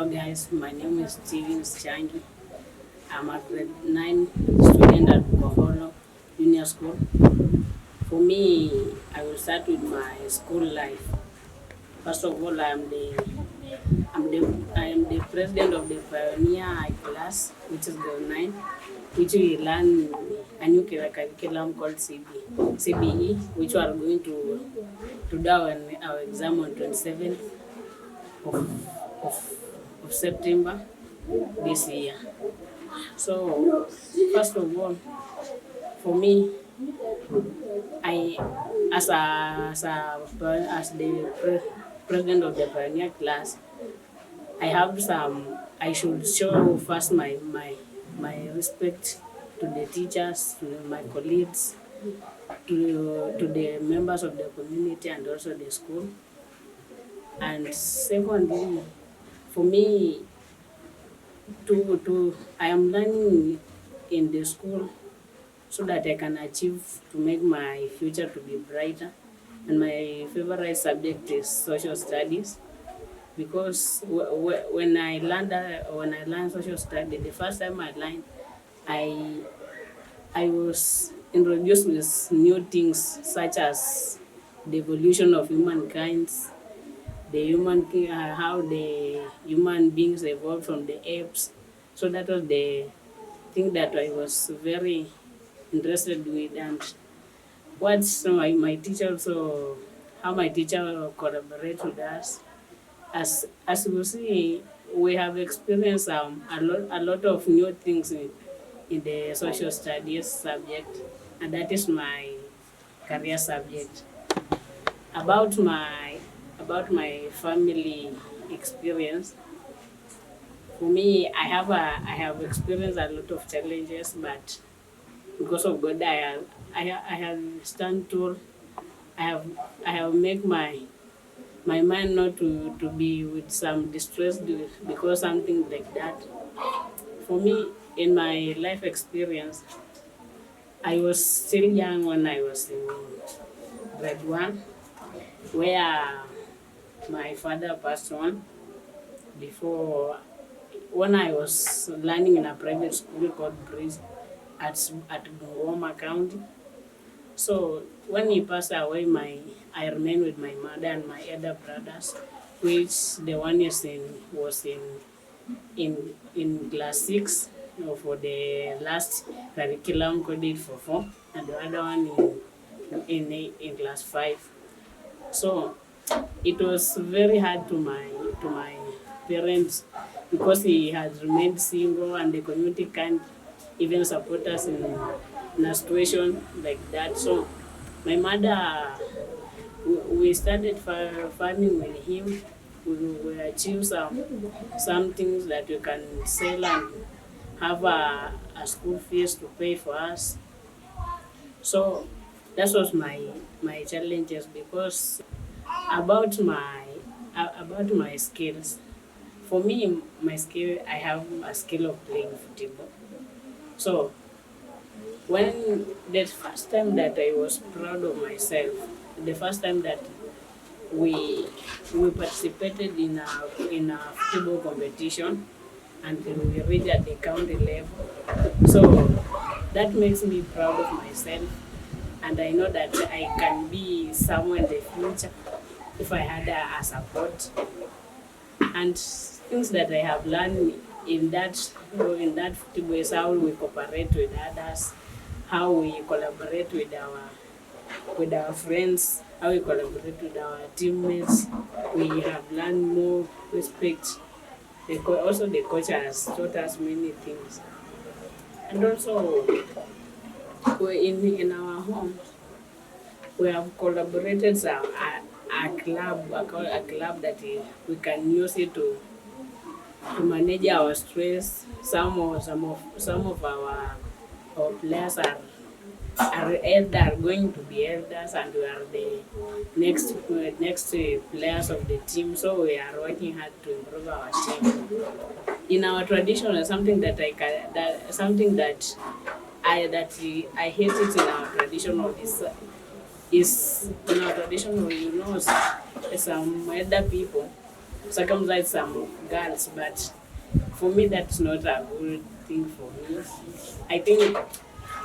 Hello guys, my name is Steven Changi. I'm a grade 9 student at Boholo Junior School. For me, I will start with my school life. First of all, I am the president of the Pioneer High Class, which is grade 9, which we learn a new curriculum called CBE, which we are going to do our exam on 27th of, of, of September this year. So, first of all, for me, I as the president of the pioneer class, I have some. I should show first my respect to the teachers, to my colleagues, to the members of the community and also the school. And secondly, for me, to I am learning in the school so that I can achieve to make my future to be brighter. And my favorite subject is social studies because when I learned social studies, the first time I learned, I I was introduced with new things such as the evolution of humankind, how the human beings evolved from the apes. So that was the thing that I was very interested with, and what's my teacher also, how my teacher collaborate with us. As you see, we have experienced a lot of new things in the social studies subject, and that is my career subject. About my family experience, for me, I have experienced a lot of challenges, but because of God, I have stand tall. I have I have make my mind not to be with some distress because something like that. For me, in my life experience, I was still young when I was in grade 1, where my father passed on before when I was learning in a private school called Bridge at Bungoma County. So when he passed away, I remained with my mother and my elder brothers, which the one was in class 6, for the last curriculum coded for 4, and the other one in class 5. So it was very hard to my parents because he has remained single and the community can't even support us in a situation like that. So my mother, we started farming with him. We achieved some things that we can sell and have a school fees to pay for us. So that was my challenges because about my about my skills. For me, my skill, I have a skill of playing football. So when the first time that I was proud of myself, the first time that we we participated in a football competition until we reached at the county level. So that makes me proud of myself, and I know that I can be somewhere in the future if I had a support and things that I have learned in that football is how we cooperate with others, how we collaborate with our friends, how we collaborate with our teammates. We have learned more respect. Also, the coach has taught us many things. And also, in our home, we have collaborated a club that we can use it to manage our stress. Some of our players are going to be elders, and we are the next players of the team. So we are working hard to improve our team. In our tradition, something that I can that something that I hate it in our traditional is in our traditional, some elder people. circumcise some girls, but for me that's not a good thing for me. I think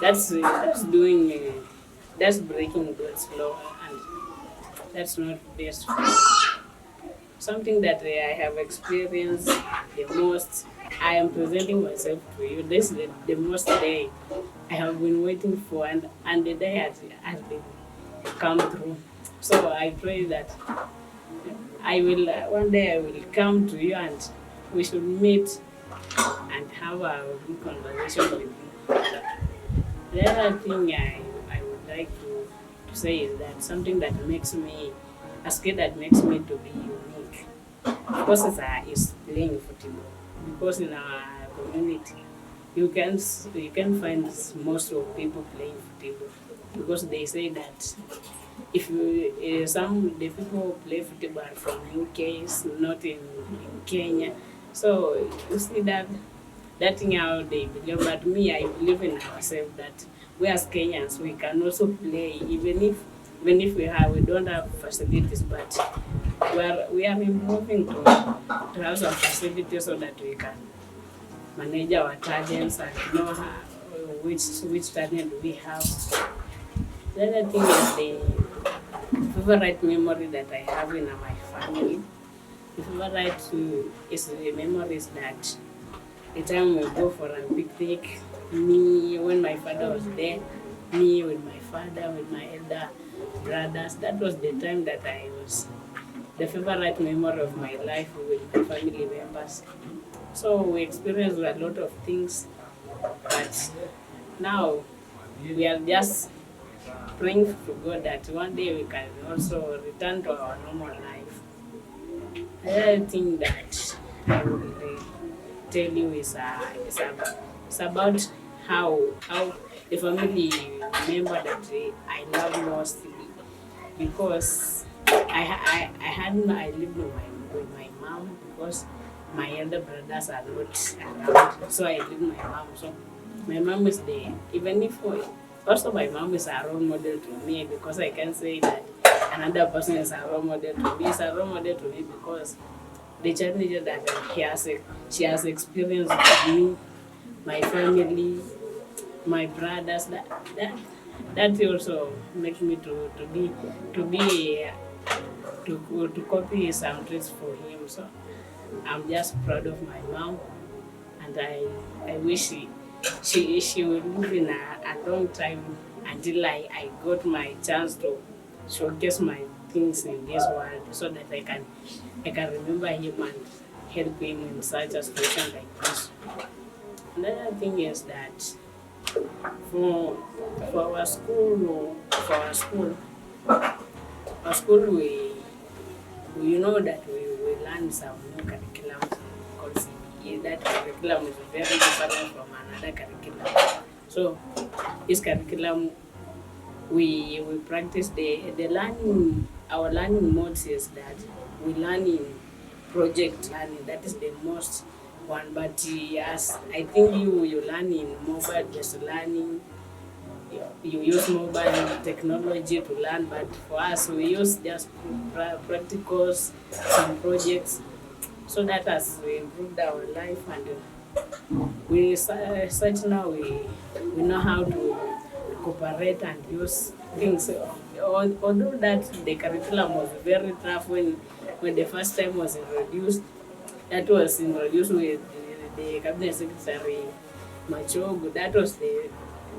that's doing that's breaking God's law, and that's not best for me. Something that I have experienced the most. I am presenting myself to you. This is the most day I have been waiting for, and the day has been come through. So I pray that I will one day I will come to you and we should meet and have a good conversation with you. The other thing I would like to say is that something that makes me a skill that makes me to be unique. Of course, is playing football because in our community you can find most of people playing football because they say that if you some the people who play football are from UK, it's not in Kenya. So you see that thing how they believe. But me, I believe in ourselves that we as Kenyans we can also play even if we don't have facilities, but we are improving to have some facilities so that we can manage our talents and know which talent we have. The other thing is the favorite memory that I have in my family. The favorite is the memories that the time we go for a picnic, me when my father was there, me with my father, with my elder brothers. That was the time that I was the favorite memory of my life with my family members. So we experienced a lot of things, but now we are just praying to God that one day we can also return to our normal life. Another thing that I will tell you is about how the family member that I love most because I lived with my mom because my elder brothers are not around, so I live with my mom. So my mom is there, even if also my mom is a role model to me because I can say that another person is a role model to me. Is a role model to me because the challenges that she has experienced with me, my family, my brothers. That also makes me to copy some traits for him. So I'm just proud of my mom, and I wish she will live in a long time until I got my chance to showcase my things in this world so that I can remember him and help him in such a situation like this. Another thing is that for for our school for our school we know that we learn some new curriculum called CBE. That curriculum is very different from another curriculum. So this curriculum we practice the learning. Our learning modes is that we learn in project learning. That is the most one. But as I think you learn in mobile based learning. You use mobile technology to learn, but for us we use just practicals, some projects, so that has improved our life, and such now we know how to cooperate and use things. Although that the curriculum was very tough when the first time was introduced, that was introduced with the cabinet secretary Machogu. That was the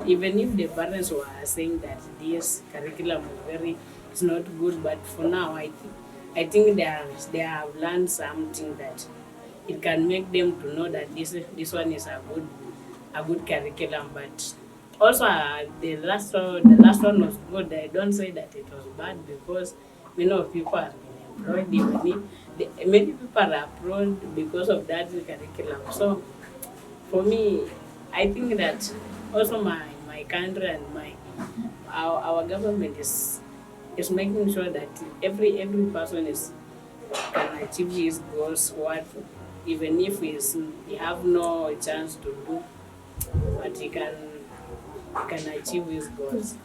even if the parents were saying that this curriculum is it's not good, but for now I think they have learned something that it can make them to know that this one is a good curriculum. But also the last one was good. I don't say that it was bad because many of people have been employed. Even if many people are employed because of that curriculum. So for me, I think that also my country and our government is making sure that every person can achieve his goals. What even if he have no chance to do, but he can achieve his goals.